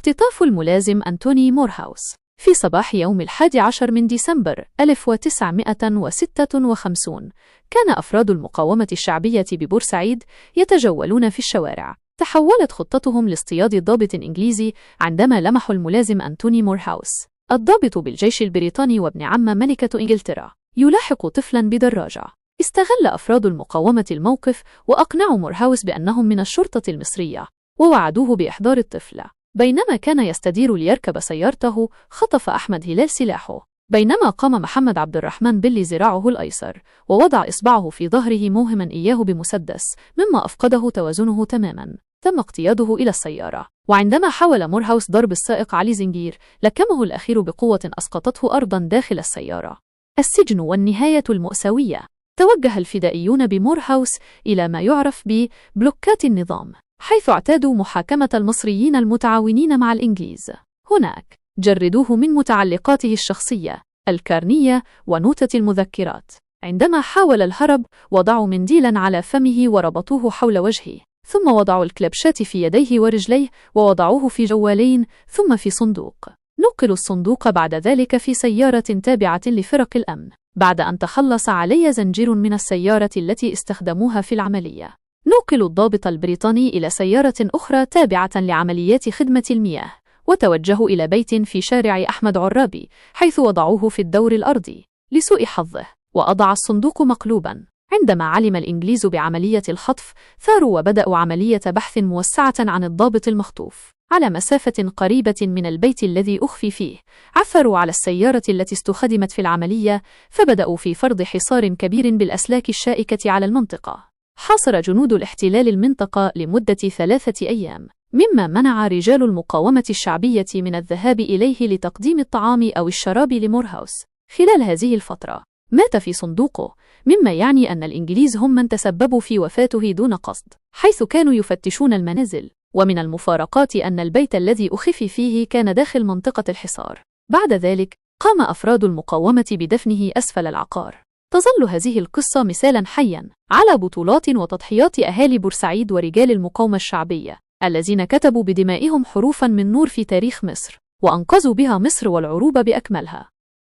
اختطاف الملازم أنتوني مورهاوس. في صباح يوم 11 من ديسمبر 1956 كان أفراد المقاومة الشعبية ببورسعيد يتجولون في الشوارع. تحولت خطتهم لاصطياد ضابط إنجليزي عندما لمحوا الملازم أنتوني مورهاوس الضابط بالجيش البريطاني وابن عم ملكة إنجلترا يلاحق طفلا بدراجة. استغل أفراد المقاومة الموقف وأقنعوا مورهاوس بأنهم من الشرطة المصرية ووعدوه بإحضار الطفل. بينما كان يستدير ليركب سيارته خطف أحمد هلال سلاحه، بينما قام محمد عبد الرحمن بلي ذراعه الأيسر ووضع إصبعه في ظهره موهما إياه بمسدس مما أفقده توازنه تماما. تم اقتياده إلى السيارة، وعندما حاول مورهاوس ضرب السائق علي زنجير لكمه الأخير بقوة أسقطته أرضا داخل السيارة. السجن والنهاية المأساوية. توجه الفدائيون بمورهاوس إلى ما يعرف ببلوكات النظام، حيث اعتادوا محاكمة المصريين المتعاونين مع الإنجليز. هناك جردوه من متعلقاته الشخصية، الكارنية ونوتة المذكرات. عندما حاول الهرب وضعوا منديلا على فمه وربطوه حول وجهه، ثم وضعوا الكلبشات في يديه ورجليه ووضعوه في جوالين ثم في صندوق. نقلوا الصندوق بعد ذلك في سيارة تابعة لفرق الأمن بعد أن تخلص علي زنجير من السيارة التي استخدموها في العملية. نقلوا الضابط البريطاني إلى سيارة أخرى تابعة لعمليات خدمة المياه وتوجهوا إلى بيت في شارع أحمد عرابي حيث وضعوه في الدور الأرضي. لسوء حظه وأضع الصندوق مقلوبا. عندما علم الإنجليز بعملية الخطف ثاروا وبدأوا عملية بحث موسعة عن الضابط المخطوف. على مسافة قريبة من البيت الذي أخفي فيه عثروا على السيارة التي استخدمت في العملية، فبدأوا في فرض حصار كبير بالأسلاك الشائكة على المنطقة. حاصر جنود الاحتلال المنطقة لمدة 3 أيام، مما منع رجال المقاومة الشعبية من الذهاب إليه لتقديم الطعام أو الشراب لمورهاوس. خلال هذه الفترة مات في صندوقه، مما يعني أن الإنجليز هم من تسببوا في وفاته دون قصد، حيث كانوا يفتشون المنازل. ومن المفارقات أن البيت الذي أخفي فيه كان داخل منطقة الحصار. بعد ذلك قام أفراد المقاومة بدفنه أسفل العقار. تظل هذه القصة مثالا حيا على بطولات وتضحيات أهالي بورسعيد ورجال المقاومة الشعبية الذين كتبوا بدمائهم حروفا من نور في تاريخ مصر وأنقذوا بها مصر والعروبة بأكملها.